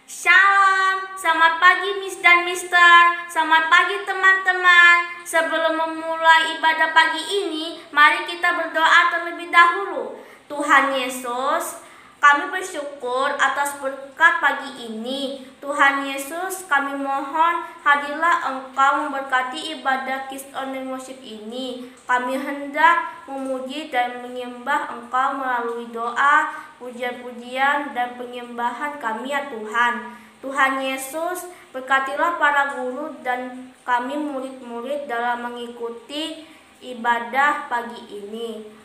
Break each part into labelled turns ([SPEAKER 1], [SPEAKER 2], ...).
[SPEAKER 1] Shalom, selamat pagi Miss dan Mister. Selamat pagi teman-teman. Sebelum memulai ibadah pagi ini, mari kita berdoa terlebih dahulu. Tuhan Yesus, kami bersyukur atas berkat pagi ini. Tuhan Yesus, kami mohon hadirlah Engkau memberkati ibadah Kids Online Worship ini. Kami hendak memuji dan menyembah Engkau melalui doa, pujian-pujian dan penyembahan kami ya Tuhan. Tuhan Yesus, berkatilah para guru dan kami murid-murid dalam mengikuti ibadah pagi ini.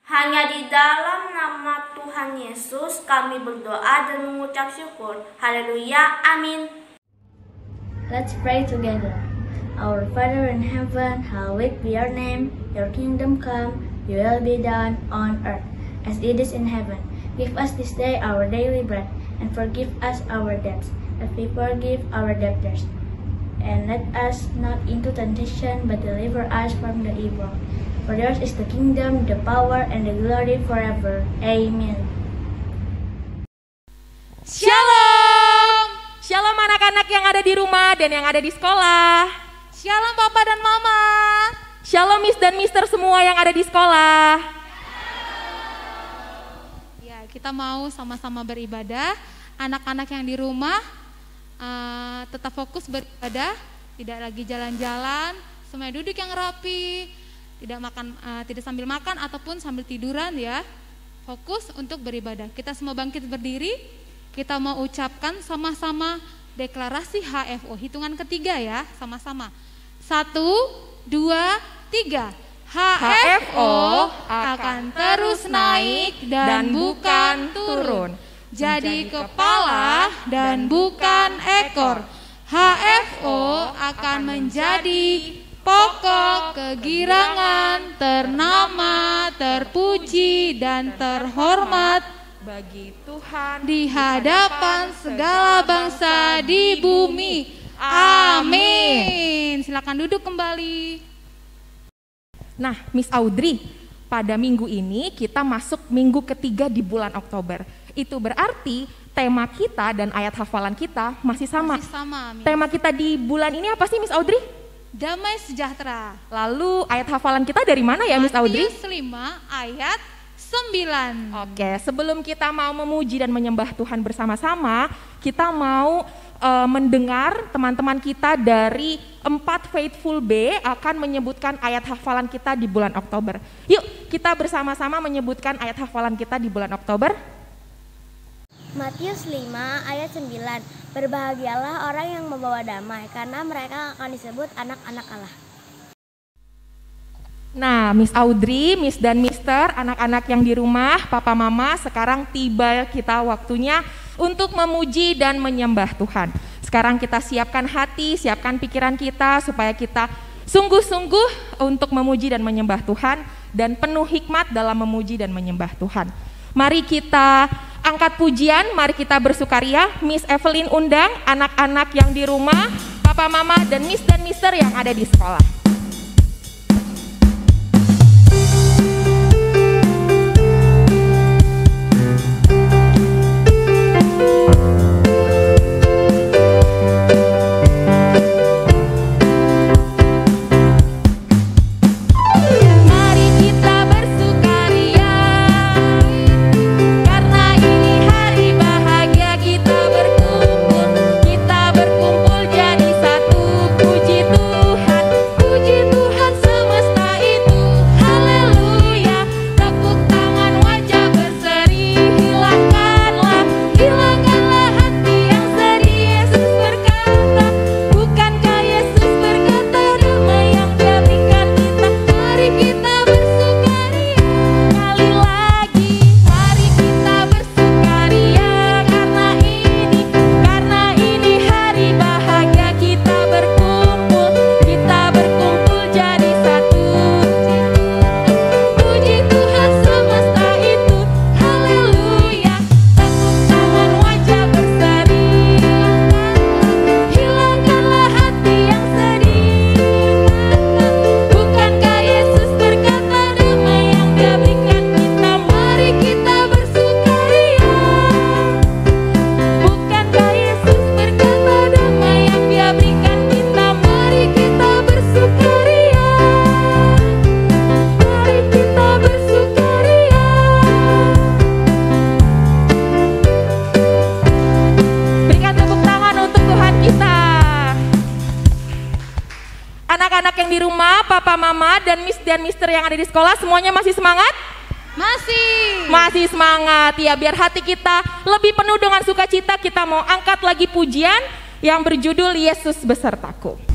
[SPEAKER 1] Hanya di dalam nama Tuhan Yesus kami berdoa dan mengucap syukur. Haleluya, amin.
[SPEAKER 2] Let's pray together. Our Father in heaven, hallowed be your name. Your kingdom come, your will be done on earth as it is in heaven. Give us this day our daily bread, and forgive us our debts, as we forgive our debtors. And let us not into temptation, but deliver us from the evil. For yours is the kingdom, the power, and the glory forever. Amen.
[SPEAKER 3] Shalom! Shalom anak-anak yang ada di rumah dan yang ada di sekolah.
[SPEAKER 4] Shalom Papa dan Mama.
[SPEAKER 3] Shalom Miss dan Mister semua yang ada di sekolah.
[SPEAKER 4] Ya, kita mau sama-sama beribadah. Anak-anak yang di rumah tetap fokus beribadah, tidak lagi jalan-jalan, semuanya duduk yang rapi, tidak sambil makan ataupun sambil tiduran ya. Fokus untuk beribadah. Kita semua bangkit berdiri. Kita mau ucapkan sama-sama deklarasi HFO. Hitungan ketiga ya, sama-sama. 1, 2, 3. HFO akan terus naik dan bukan turun. Jadi kepala dan bukan ekor. HFO akan menjadi pokok kegirangan, ternama, terpuji, dan terhormat
[SPEAKER 3] Bagi Tuhan
[SPEAKER 4] di hadapan segala bangsa di bumi. Amin. Silakan duduk kembali.
[SPEAKER 3] Nah, Miss Audrey, pada minggu ini kita masuk minggu ketiga di bulan Oktober. Itu berarti tema kita dan ayat hafalan kita masih sama.
[SPEAKER 4] Masih sama, Miss.
[SPEAKER 3] Tema kita di bulan ini apa sih Miss Audrey?
[SPEAKER 4] Damai sejahtera.
[SPEAKER 3] Lalu ayat hafalan kita dari mana ya Miss Audrey?
[SPEAKER 4] Matius 5 ayat 9.
[SPEAKER 3] Oke, sebelum kita mau memuji dan menyembah Tuhan bersama-sama, kita mau mendengar teman-teman kita dari 4 Faithful B akan menyebutkan ayat hafalan kita di bulan Oktober. Yuk, kita bersama-sama menyebutkan ayat hafalan kita di bulan Oktober.
[SPEAKER 5] Matius 5 ayat 9. Berbahagialah orang yang membawa damai, karena mereka akan disebut anak-anak Allah.
[SPEAKER 3] Nah, Miss Audrey, Miss dan Mister, anak-anak yang di rumah, Papa Mama, sekarang tiba kita waktunya untuk memuji dan menyembah Tuhan. Sekarang kita siapkan hati, siapkan pikiran kita supaya kita sungguh-sungguh untuk memuji dan menyembah Tuhan dan penuh hikmat dalam memuji dan menyembah Tuhan. Mari kita angkat pujian, mari kita bersukaria. Miss Evelyn undang anak-anak yang di rumah, Papa Mama dan Miss dan Mister yang ada di sekolah.
[SPEAKER 4] Puji
[SPEAKER 3] Papa Mama dan Miss dan Mister yang ada di sekolah semuanya masih semangat? Masih semangat ya. Biar hati kita lebih penuh dengan sukacita, kita mau angkat lagi pujian yang berjudul Yesus Besertaku.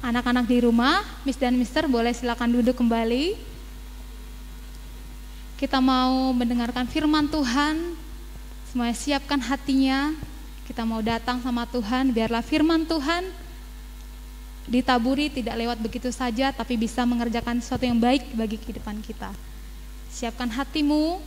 [SPEAKER 4] Anak-anak di rumah, Miss dan Mister boleh silakan duduk kembali. Kita mau mendengarkan firman Tuhan. Semuanya siapkan hatinya. Kita mau datang sama Tuhan, biarlah firman Tuhan ditaburi tidak lewat begitu saja, tapi bisa mengerjakan sesuatu yang baik bagi kehidupan kita. Siapkan hatimu.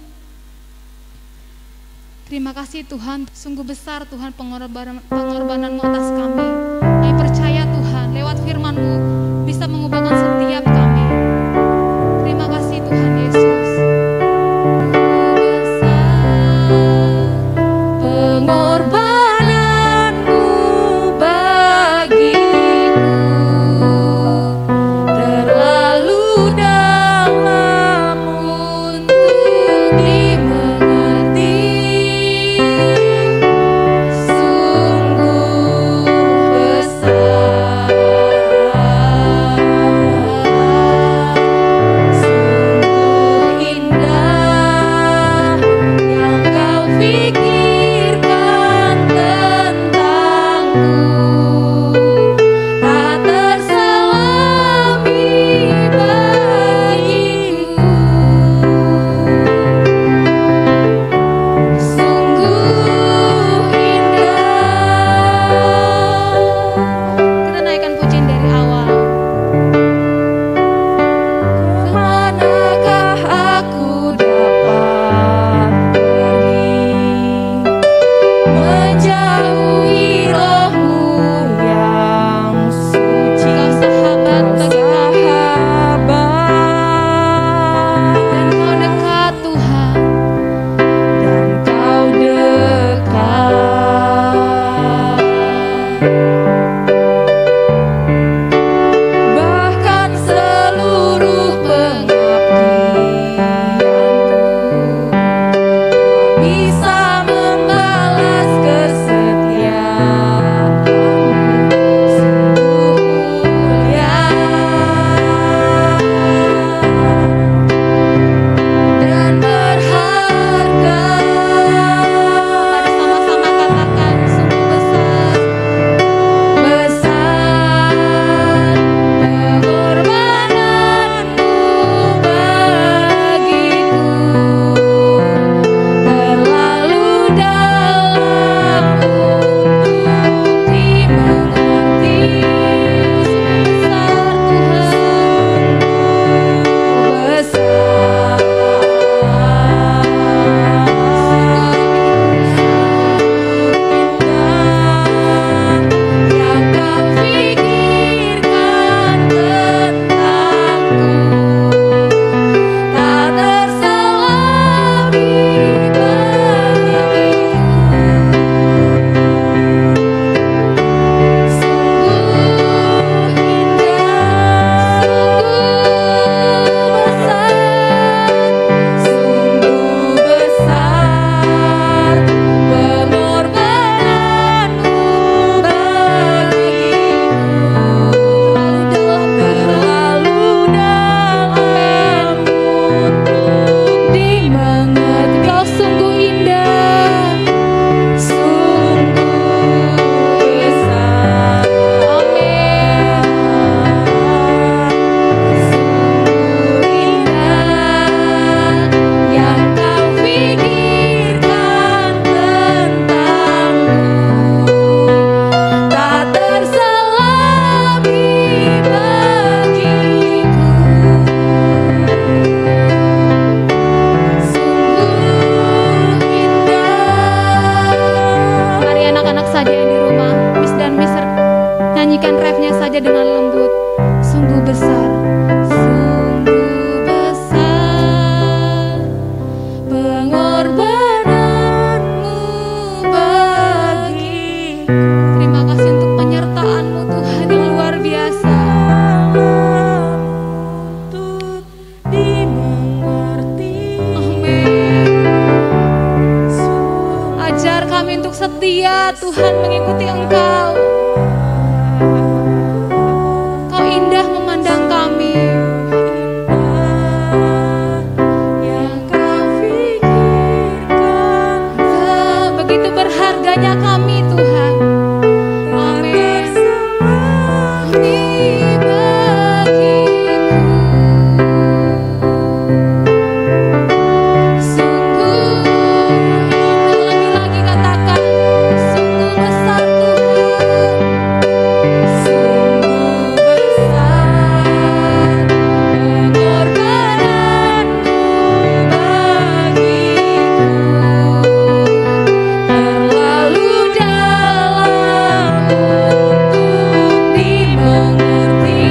[SPEAKER 4] Terima kasih Tuhan, sungguh besar Tuhan pengorbananmu atas kami. Kami percaya Tuhan, lewat firman-Mu bisa mengubahkan setiap kami. Terima kasih Tuhan Yesus.
[SPEAKER 3] Pengorbananmu bagiku terlalu dalam untuk dimengerti. Sungguh besar bisa membalas kesetiaan. Sungguh mulia dan berharga.
[SPEAKER 4] Mari sama-sama katakan sungguh besar.
[SPEAKER 3] Besar pengorbananmu bagiku, terlalu dalam untuk dimengerti.
[SPEAKER 4] Besar Tuhan.
[SPEAKER 3] Besar yang kau pikirkan tentangku, tak terselami bagiku. Sungguh indah, sungguh besar pengorbananmu bagiku, terlalu dalam untuk dimengerti.
[SPEAKER 4] Kau sungguh indah.
[SPEAKER 3] Sungguh besar.
[SPEAKER 4] Amin.
[SPEAKER 3] Sungguh indah yang kau pikirkan tentangku, tak terselami bagiku. Sungguh indah.
[SPEAKER 4] Mari anak-anak saja yang di rumah, Miss dan Mister nyanyikan refnya saja dengan lembut. Sungguh besar, sungguh besar
[SPEAKER 3] Pengorbananmu bagiku,
[SPEAKER 4] Terima kasih untuk penyertaan-Mu Tuhan yang luar biasa.
[SPEAKER 3] untuk dimengerti.
[SPEAKER 4] Amin. Ajar kami untuk setia Tuhan mengikuti Engkau. Kau indah memandang kami.
[SPEAKER 3] Yang kau pikirkan
[SPEAKER 4] Begitu berharganya kami Tuhan. Amin.
[SPEAKER 3] terselami bagiku.
[SPEAKER 4] Sungguh indah, lebih lagi katakan sungguh besar Tuhan.
[SPEAKER 3] Sungguh besar pengorbananmu bagiku, terlalu dalam untuk dimengerti.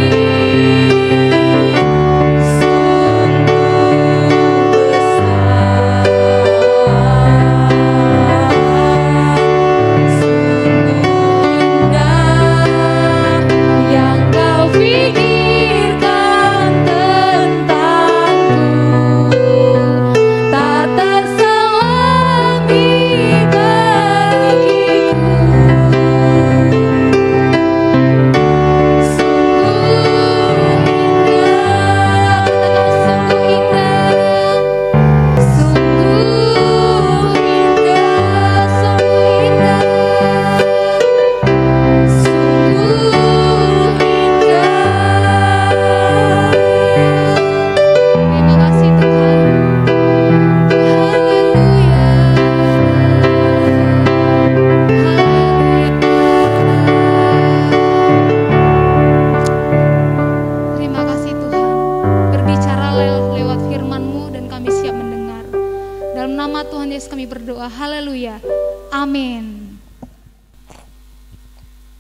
[SPEAKER 3] Sungguh besar, sungguh indah yang kau pikirkan tentangku, tak terselami bagiku. Sungguh indah, sungguh indah, sungguh indah.
[SPEAKER 4] Terima kasih Tuhan. Terima kasih Tuhan. Berbicara lewat firman-Mu dan kami siap mendengar. Dalam nama Tuhan Yesus kami berdoa. Haleluya. Amin.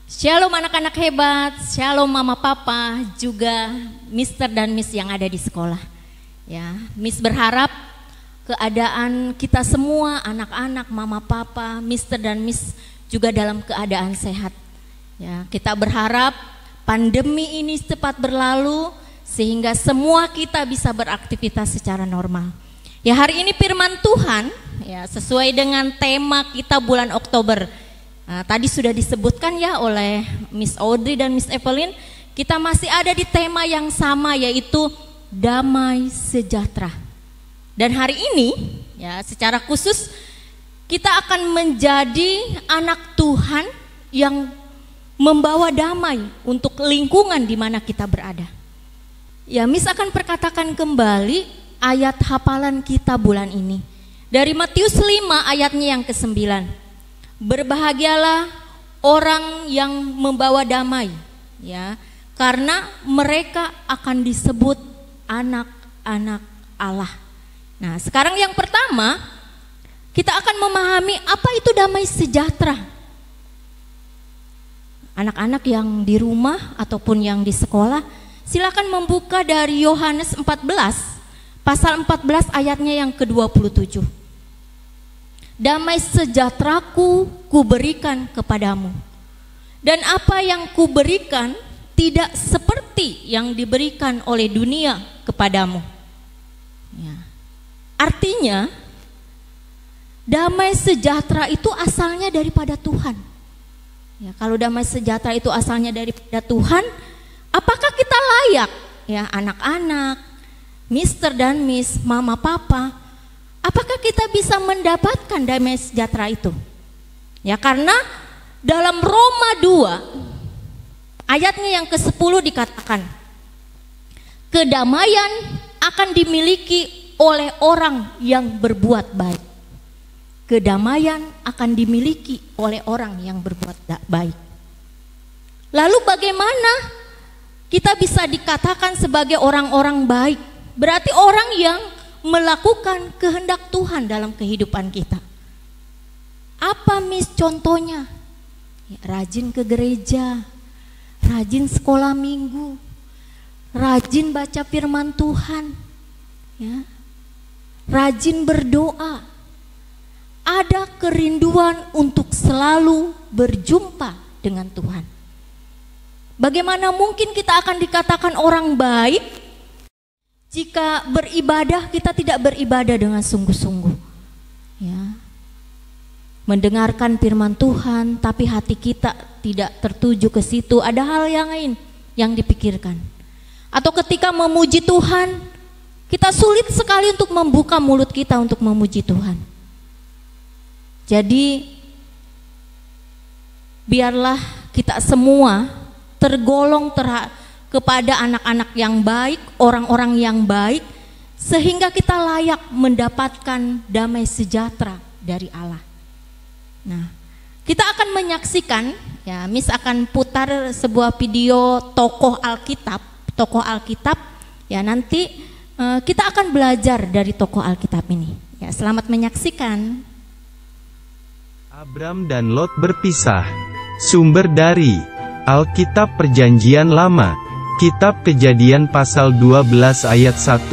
[SPEAKER 6] Shalom anak-anak hebat, shalom mama papa, juga Mister dan Miss yang ada di sekolah. Ya, Miss berharap keadaan kita semua anak-anak, mama papa, Mister dan Miss juga dalam keadaan sehat. Ya, kita berharap pandemi ini cepat berlalu sehingga semua kita bisa beraktivitas secara normal. Ya, hari ini firman Tuhan ya, sesuai dengan tema kita bulan Oktober. Tadi sudah disebutkan ya oleh Miss Audrey dan Miss Evelyn, kita masih ada di tema yang sama, yaitu damai sejahtera. Dan hari ini ya secara khusus kita akan menjadi anak Tuhan yang membawa damai untuk lingkungan di mana kita berada. Ya, Miss akan perkatakan kembali ayat hafalan kita bulan ini dari Matius 5 ayatnya yang ke-9. Berbahagialah orang yang membawa damai, ya, karena mereka akan disebut anak-anak Allah. Nah, sekarang yang pertama kita akan memahami apa itu damai sejahtera. Anak-anak yang di rumah ataupun yang di sekolah, silakan membuka dari Yohanes 14 pasal 14 ayatnya yang ke-27. Damai sejahteraku kuberikan kepadamu, dan apa yang kuberikan tidak seperti yang diberikan oleh dunia kepadamu. Ya. Artinya damai sejahtera itu asalnya daripada Tuhan. Ya, kalau damai sejahtera itu asalnya daripada Tuhan, apakah kita layak, ya anak-anak, Mister dan Miss, Mama, Papa, apakah kita bisa mendapatkan damai sejahtera itu? Ya, karena dalam Roma 2 ayatnya yang ke-10 dikatakan, kedamaian akan dimiliki oleh orang yang berbuat baik. Kedamaian akan dimiliki oleh orang yang berbuat baik. Lalu bagaimana kita bisa dikatakan sebagai orang-orang baik? Berarti orang yang melakukan kehendak Tuhan dalam kehidupan kita. Apa Miss contohnya? Ya, rajin ke gereja, rajin sekolah minggu, rajin baca firman Tuhan, ya, rajin berdoa, ada kerinduan untuk selalu berjumpa dengan Tuhan. Bagaimana mungkin kita akan dikatakan orang baik jika beribadah kita tidak beribadah dengan sungguh-sungguh, ya, mendengarkan firman Tuhan tapi hati kita tidak tertuju ke situ, ada hal yang lain yang dipikirkan. Atau ketika memuji Tuhan, kita sulit sekali untuk membuka mulut kita untuk memuji Tuhan. Jadi biarlah kita semua tergolong kepada anak-anak yang baik, orang-orang yang baik, sehingga kita layak mendapatkan damai sejahtera dari Allah. Nah, kita akan menyaksikan, ya, Miss akan putar sebuah video tokoh Alkitab, ya, nanti kita akan belajar dari tokoh Alkitab ini. Ya, selamat menyaksikan.
[SPEAKER 7] Abram dan Lot berpisah. Sumber dari Alkitab Perjanjian Lama, Kitab Kejadian pasal 12 ayat 1-9.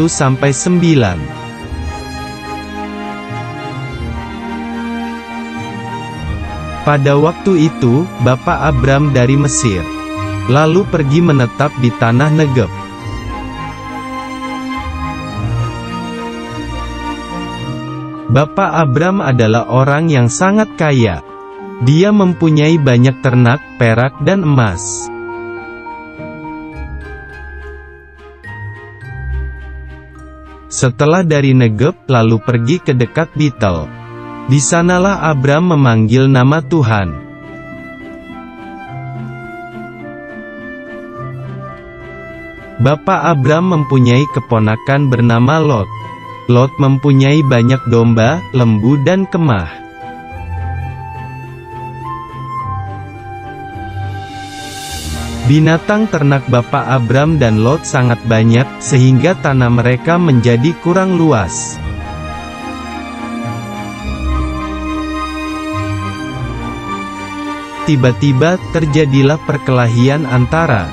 [SPEAKER 7] Pada waktu itu, Bapak Abram dari Mesir, lalu pergi menetap di tanah Negeb. Bapak Abram adalah orang yang sangat kaya. Dia mempunyai banyak ternak, perak dan emas. Setelah dari Negeb, lalu pergi ke dekat Betel. Di sanalah Abram memanggil nama Tuhan. Bapak Abram mempunyai keponakan bernama Lot. Lot mempunyai banyak domba, lembu dan kemah. Binatang ternak Bapak Abram dan Lot sangat banyak, sehingga tanah mereka menjadi kurang luas. Tiba-tiba, terjadilah perkelahian antara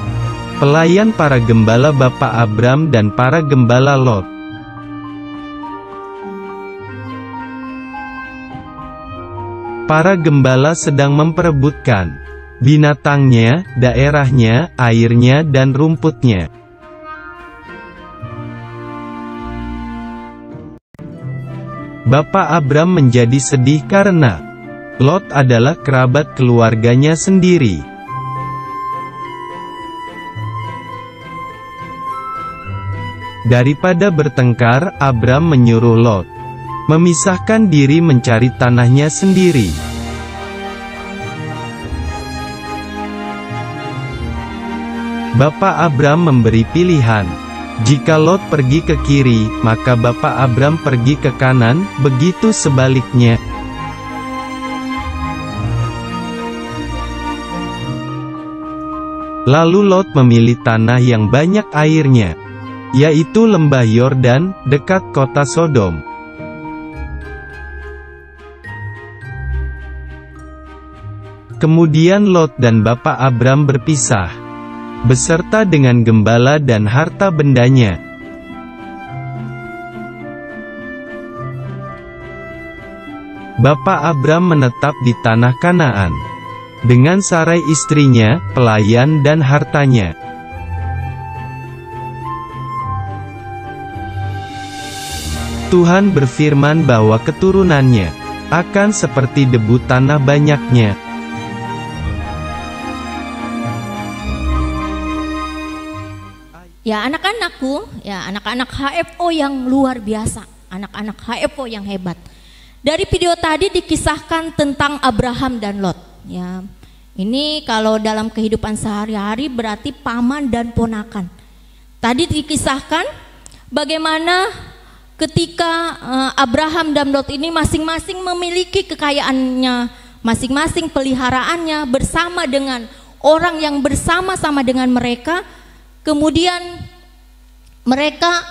[SPEAKER 7] pelayan para gembala Bapak Abram dan para gembala Lot. Para gembala sedang memperebutkan binatangnya, daerahnya, airnya dan rumputnya. Bapak Abram menjadi sedih karena Lot adalah kerabat keluarganya sendiri. Daripada bertengkar, Abram menyuruh Lot memisahkan diri mencari tanahnya sendiri. Bapak Abram memberi pilihan. Jika Lot pergi ke kiri, maka Bapak Abram pergi ke kanan, begitu sebaliknya. Lalu Lot memilih tanah yang banyak airnya, yaitu lembah Yordan, dekat kota Sodom. Kemudian Lot dan Bapak Abram berpisah, beserta dengan gembala dan harta bendanya. Bapak Abram menetap di tanah Kanaan, dengan Sarai istrinya, pelayan dan hartanya. Tuhan berfirman bahwa keturunannya akan seperti debu tanah banyaknya.
[SPEAKER 6] Ya anak-anakku, ya anak-anak HFO yang luar biasa, anak-anak HFO yang hebat. Dari video tadi dikisahkan tentang Abraham dan Lot. Ya, ini kalau dalam kehidupan sehari-hari berarti paman dan ponakan. Tadi dikisahkan bagaimana ketika Abraham dan Lot ini masing-masing memiliki kekayaannya, masing-masing peliharaannya bersama dengan orang yang bersama-sama dengan mereka. Kemudian mereka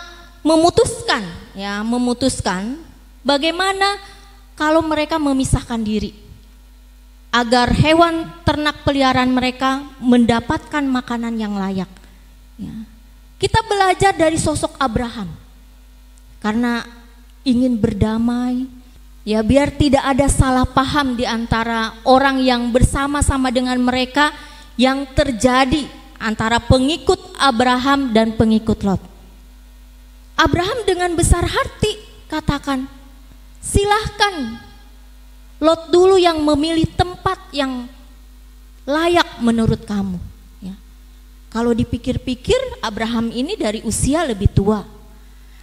[SPEAKER 6] memutuskan bagaimana kalau mereka memisahkan diri agar hewan ternak peliharaan mereka mendapatkan makanan yang layak. Ya. Kita belajar dari sosok Abraham karena ingin berdamai, ya biar tidak ada salah paham di antara orang yang bersama-sama dengan mereka yang terjadi antara pengikut Abraham dan pengikut Lot. Abraham dengan besar hati katakan, silahkan Lot dulu yang memilih tempat yang layak menurut kamu. Ya. Kalau dipikir-pikir Abraham ini dari usia lebih tua.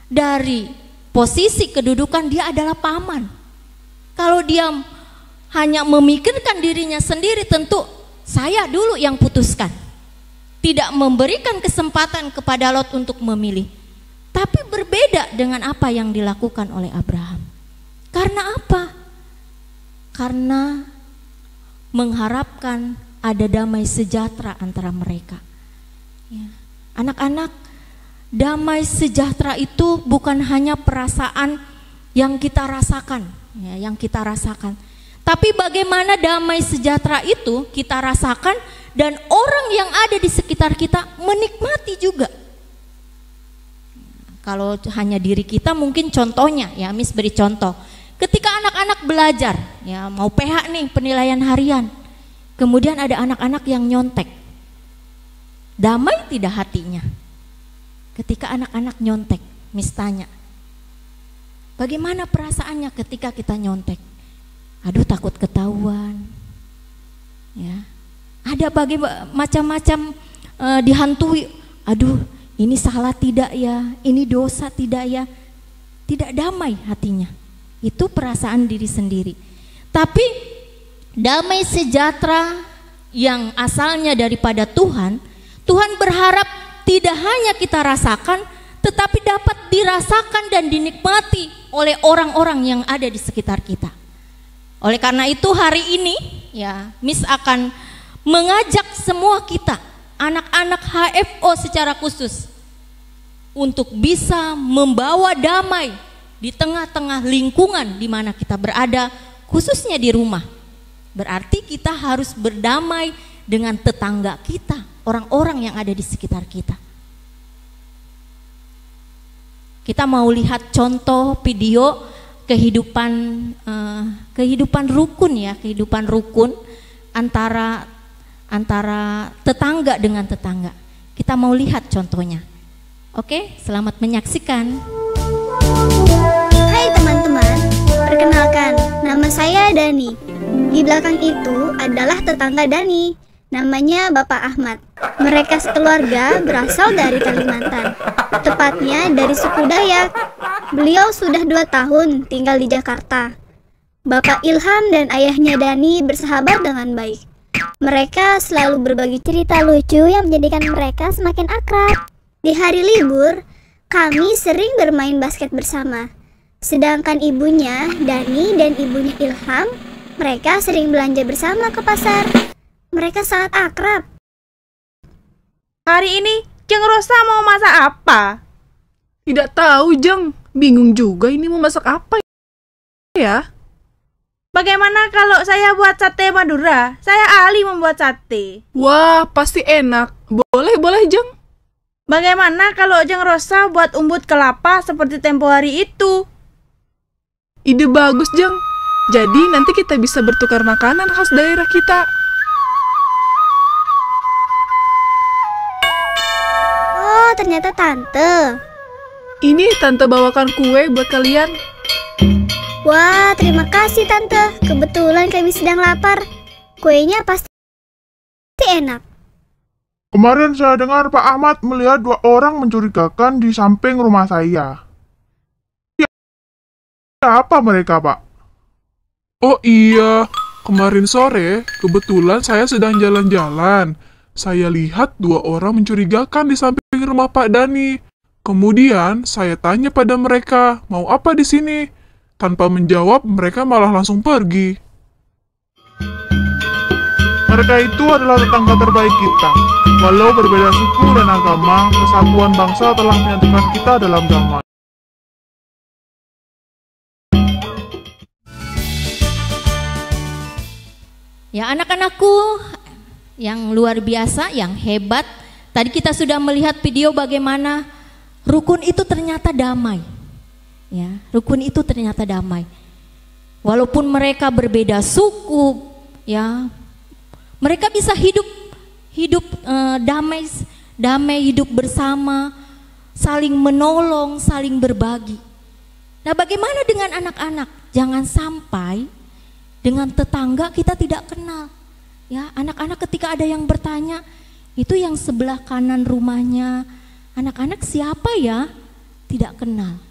[SPEAKER 6] Dari posisi kedudukan dia adalah paman. Kalau dia hanya memikirkan dirinya sendiri, tentu saya dulu yang putuskan. Tidak memberikan kesempatan kepada Lot untuk memilih. Tapi berbeda dengan apa yang dilakukan oleh Abraham. Karena apa? Karena mengharapkan ada damai sejahtera antara mereka. Ya. Anak-anak, damai sejahtera itu bukan hanya perasaan yang kita rasakan, ya, Tapi bagaimana damai sejahtera itu kita rasakan dan orang yang ada di sekitar kita menikmati juga. Kalau hanya diri kita mungkin contohnya, ya Miss beri contoh. Ketika anak-anak belajar, ya mau PH nih penilaian harian, kemudian ada anak-anak yang nyontek. Damai tidak hatinya? Ketika anak-anak nyontek, Miss tanya, bagaimana perasaannya ketika kita nyontek? Aduh takut ketahuan, ya. Ada macam-macam dihantui. Aduh, ini salah tidak ya? Ini dosa tidak ya? Tidak damai hatinya. Itu perasaan diri sendiri. Tapi damai sejahtera yang asalnya daripada Tuhan, Tuhan berharap tidak hanya kita rasakan, tetapi dapat dirasakan dan dinikmati oleh orang-orang yang ada di sekitar kita. Oleh karena itu hari ini, ya, Miss akan mengajak semua kita, anak-anak HFO secara khusus, untuk bisa membawa damai di tengah-tengah lingkungan di mana kita berada, khususnya di rumah. Berarti kita harus berdamai dengan tetangga kita, orang-orang yang ada di sekitar kita. Kita mau lihat contoh video kehidupan rukun, ya, kehidupan rukun antara tetangga dengan tetangga. Kita mau lihat contohnya. Oke, selamat menyaksikan.
[SPEAKER 5] Hai teman-teman,
[SPEAKER 8] Nama saya Dani. Di belakang itu adalah tetangga Dani, namanya Bapak Ahmad. Mereka sekeluarga berasal dari Kalimantan, tepatnya dari suku Dayak. Beliau sudah 2 tahun tinggal di Jakarta. Bapak Ilham dan ayahnya Dani bersahabat dengan baik. Mereka selalu berbagi cerita lucu yang menjadikan mereka semakin akrab. Di hari libur, kami sering bermain basket bersama. Sedangkan ibunya, Dani, dan ibunya Ilham, mereka sering belanja bersama ke pasar. Mereka sangat akrab.
[SPEAKER 9] Hari ini, Jeng Rosa mau masak apa?
[SPEAKER 10] Tidak tahu, Jeng. Bingung juga ini mau masak apa ya.
[SPEAKER 9] Bagaimana kalau saya buat sate Madura? Saya ahli membuat sate.
[SPEAKER 10] Wah, pasti enak. Boleh, Jeng.
[SPEAKER 9] Bagaimana kalau Jeng Rosa buat umbut kelapa seperti tempo hari itu?
[SPEAKER 10] Ide bagus, Jeng. Jadi nanti kita bisa bertukar makanan khas daerah kita.
[SPEAKER 8] Oh, ternyata Tante.
[SPEAKER 10] Ini Tante bawakan kue buat kalian.
[SPEAKER 8] Wah, terima kasih Tante. Kebetulan kami sedang lapar. Kuenya pasti enak.
[SPEAKER 11] Kemarin saya dengar Pak Ahmad melihat 2 orang mencurigakan di samping rumah saya. Ya, apa mereka, Pak?
[SPEAKER 12] Oh iya, kemarin sore kebetulan saya sedang jalan-jalan. Saya lihat 2 orang mencurigakan di samping rumah Pak Dani. Kemudian saya tanya pada mereka, mau apa di sini? Tanpa menjawab, mereka malah langsung pergi.
[SPEAKER 11] Mereka itu adalah tetangga terbaik kita. Walau berbeda suku dan agama, kesatuan bangsa telah menyatukan kita dalam damai.
[SPEAKER 6] Ya, anak-anakku yang luar biasa, yang hebat. Tadi kita sudah melihat video bagaimana rukun itu ternyata damai. Ya, rukun itu ternyata damai. Walaupun mereka berbeda suku, ya, mereka bisa hidup damai, hidup bersama, saling menolong, saling berbagi. Nah, bagaimana dengan anak-anak? Jangan sampai dengan tetangga kita tidak kenal. Ya, anak-anak ketika ada yang bertanya, itu yang sebelah kanan rumahnya anak-anak siapa ya? Tidak kenal.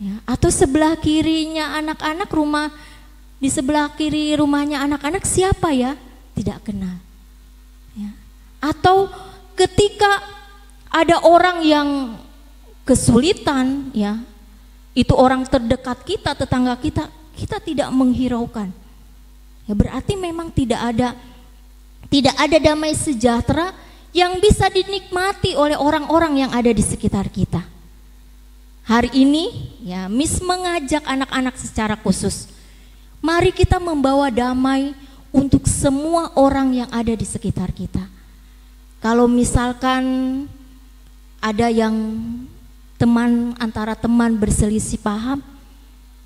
[SPEAKER 6] Ya, atau sebelah kirinya anak-anak di sebelah kiri rumahnya anak-anak siapa ya? Tidak kenal. Ya. Atau ketika ada orang yang kesulitan, ya, itu orang terdekat kita, tetangga kita, kita tidak menghiraukan. Ya, berarti memang tidak ada damai sejahtera yang bisa dinikmati oleh orang-orang yang ada di sekitar kita. Hari ini, ya, Miss mengajak anak-anak secara khusus. Mari kita membawa damai untuk semua orang yang ada di sekitar kita. Kalau misalkan ada yang antara teman berselisih paham,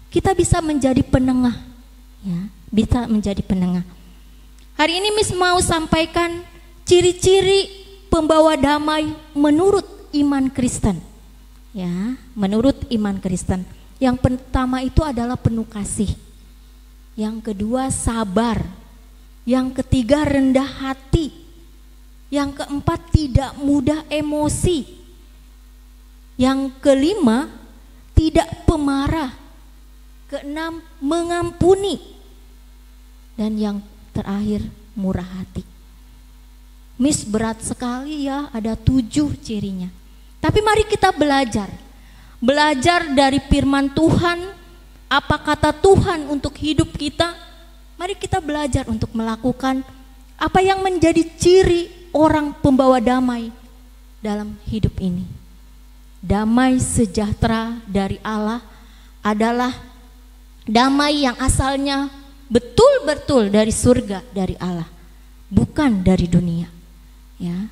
[SPEAKER 6] kita bisa menjadi penengah, ya, bisa menjadi penengah. Hari ini Miss mau sampaikan ciri-ciri pembawa damai menurut iman Kristen. Ya, menurut iman Kristen. Yang pertama itu adalah penuh kasih. Yang kedua sabar. Yang ketiga rendah hati. Yang keempat tidak mudah emosi. Yang kelima tidak pemarah. Keenam mengampuni. Dan yang terakhir murah hati. Miss berat sekali ya, ada 7 cirinya. Tapi mari kita belajar dari firman Tuhan, apa kata Tuhan untuk hidup kita. Mari kita belajar untuk melakukan apa yang menjadi ciri orang pembawa damai dalam hidup ini. Damai sejahtera dari Allah adalah damai yang asalnya betul-betul dari surga, dari Allah, bukan dari dunia. Ya.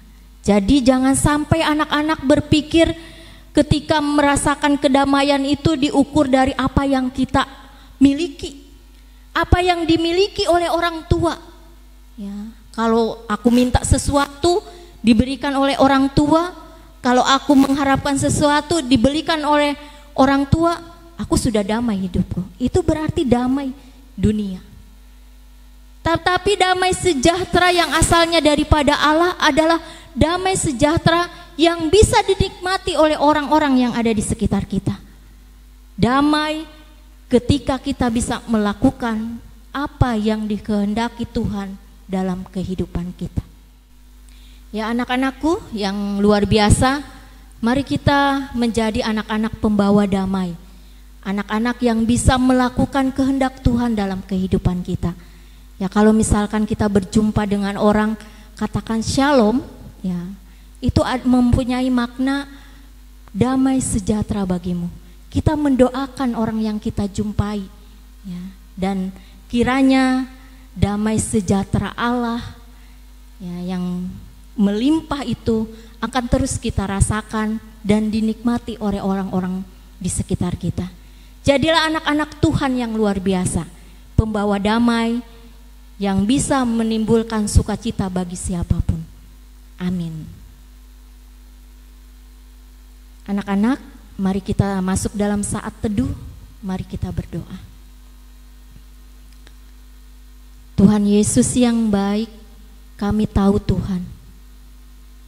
[SPEAKER 6] Jadi jangan sampai anak-anak berpikir ketika merasakan kedamaian itu diukur dari apa yang kita miliki, apa yang dimiliki oleh orang tua. Ya, kalau aku minta sesuatu diberikan oleh orang tua, kalau aku mengharapkan sesuatu diberikan oleh orang tua, aku sudah damai hidupku. Itu berarti damai dunia. Tetapi damai sejahtera yang asalnya daripada Allah adalah damai sejahtera yang bisa dinikmati oleh orang-orang yang ada di sekitar kita. Damai ketika kita bisa melakukan apa yang dikehendaki Tuhan dalam kehidupan kita. Ya anak-anakku yang luar biasa, mari kita menjadi anak-anak pembawa damai. Anak-anak yang bisa melakukan kehendak Tuhan dalam kehidupan kita. Ya kalau misalkan kita berjumpa dengan orang, katakan shalom, ya itu mempunyai makna damai sejahtera bagimu. Kita mendoakan orang yang kita jumpai, ya, dan kiranya damai sejahtera Allah ya, yang melimpah itu akan terus kita rasakan dan dinikmati oleh orang-orang di sekitar kita. Jadilah anak-anak Tuhan yang luar biasa, pembawa damai yang bisa menimbulkan sukacita bagi siapapun. Amin. Anak-anak, mari kita masuk dalam saat teduh, mari kita berdoa. Tuhan Yesus yang baik, kami tahu Tuhan,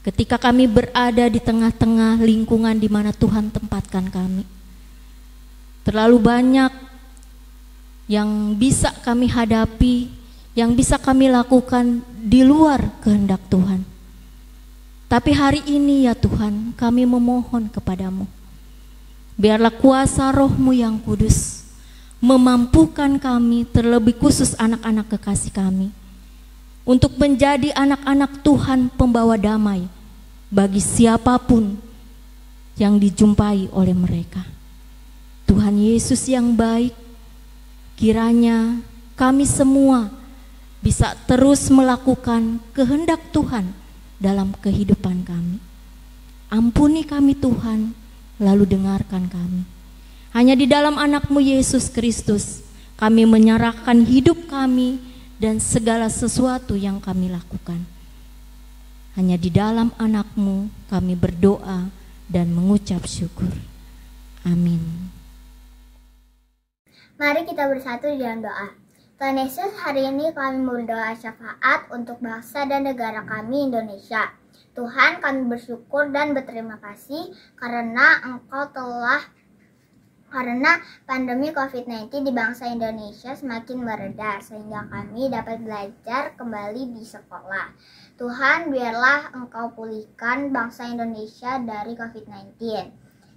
[SPEAKER 6] ketika kami berada di tengah-tengah lingkungan di mana Tuhan tempatkan kami, terlalu banyak yang bisa kami hadapi, yang bisa kami lakukan di luar kehendak Tuhan. Tapi hari ini ya Tuhan, kami memohon kepadamu, biarlah kuasa Roh-Mu yang kudus memampukan kami, terlebih khusus anak-anak kekasih kami, untuk menjadi anak-anak Tuhan pembawa damai bagi siapapun yang dijumpai oleh mereka. Tuhan Yesus yang baik, kiranya kami semua bisa terus melakukan kehendak Tuhan dalam kehidupan kami. Ampuni kami Tuhan, lalu dengarkan kami. Hanya di dalam anak-Mu Yesus Kristus kami menyerahkan hidup kami dan segala sesuatu yang kami lakukan. Hanya di dalam anak-Mu kami berdoa dan mengucap syukur. Amin.
[SPEAKER 5] Mari kita bersatu di dalam doa. Tuhan Yesus, hari ini kami berdoa syafaat untuk bangsa dan negara kami Indonesia. Tuhan, kami bersyukur dan berterima kasih karena karena pandemi COVID-19 di bangsa Indonesia semakin mereda sehingga kami dapat belajar kembali di sekolah. Tuhan, biarlah Engkau pulihkan bangsa Indonesia dari COVID-19.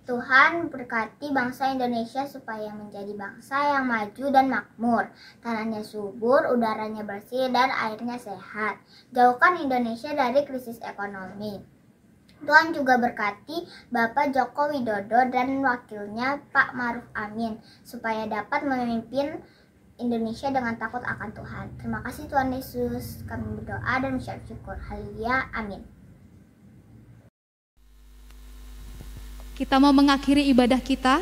[SPEAKER 5] Tuhan, berkati bangsa Indonesia supaya menjadi bangsa yang maju dan makmur, tanahnya subur, udaranya bersih, dan airnya sehat. Jauhkan Indonesia dari krisis ekonomi. Tuhan juga berkati Bapak Joko Widodo dan wakilnya Pak Maruf Amin supaya dapat memimpin Indonesia dengan takut akan Tuhan. Terima kasih Tuhan Yesus. Kami berdoa dan mengucap syukur. Haleluya. Amin.
[SPEAKER 4] Kita mau mengakhiri ibadah kita.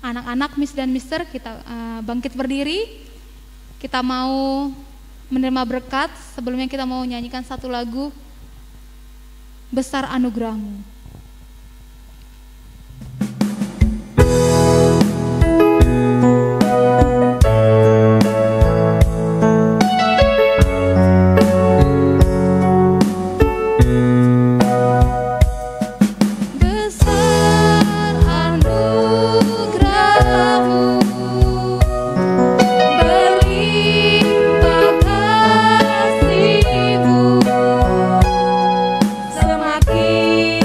[SPEAKER 4] Anak-anak, Miss dan Mister, kita bangkit berdiri. Kita mau menerima berkat. Sebelumnya kita mau nyanyikan satu lagu, Besar Anugerah-Mu.
[SPEAKER 3] Semakin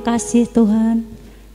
[SPEAKER 13] Terima kasih Tuhan,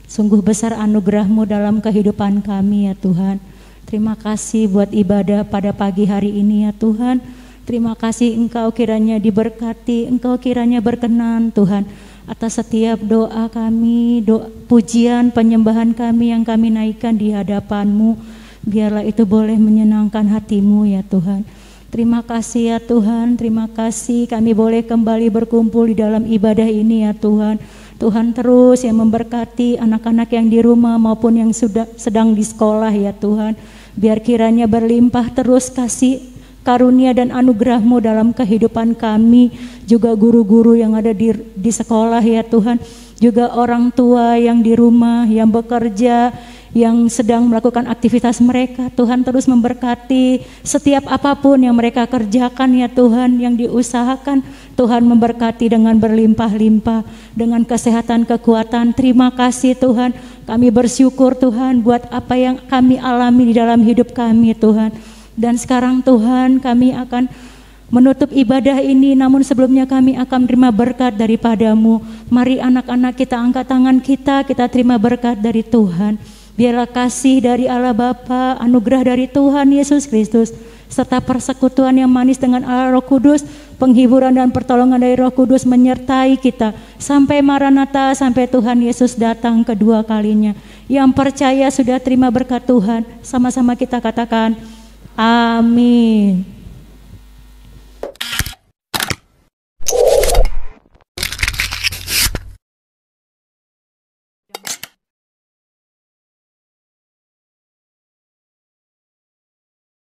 [SPEAKER 13] sungguh besar anugerah-Mu dalam kehidupan kami ya Tuhan. Terima kasih buat ibadah pada pagi hari ini ya Tuhan. Terima kasih Engkau kiranya diberkati, Engkau kiranya berkenan Tuhan atas setiap doa kami, pujian, penyembahan kami yang kami naikkan di hadapan-Mu. Biarlah itu boleh menyenangkan hati-Mu ya Tuhan. Terima kasih ya Tuhan, terima kasih kami boleh kembali berkumpul di dalam ibadah ini ya Tuhan. Tuhan terus yang memberkati anak-anak yang di rumah maupun yang sudah sedang di sekolah ya Tuhan. Biar kiranya berlimpah terus kasih karunia dan anugerah-Mu dalam kehidupan kami, juga guru-guru yang ada di sekolah ya Tuhan, juga orang tua yang di rumah, yang bekerja, yang sedang melakukan aktivitas mereka. Tuhan terus memberkati setiap apapun yang mereka kerjakan ya Tuhan, yang diusahakan. Tuhan memberkati dengan berlimpah-limpah, dengan kesehatan, kekuatan. Terima kasih Tuhan, kami bersyukur Tuhan buat apa yang kami alami di dalam hidup kami Tuhan. Dan sekarang Tuhan kami akan menutup ibadah ini, namun sebelumnya kami akan terima berkat daripada-Mu. Mari anak-anak kita angkat tangan kita terima berkat dari Tuhan. Biarlah kasih dari Allah Bapa, anugerah dari Tuhan Yesus Kristus, serta persekutuan yang manis dengan Allah Roh Kudus, penghiburan dan pertolongan dari Roh Kudus menyertai kita sampai Maranatha, sampai Tuhan Yesus datang kedua kalinya. Yang percaya sudah terima berkat Tuhan, sama-sama kita katakan amin.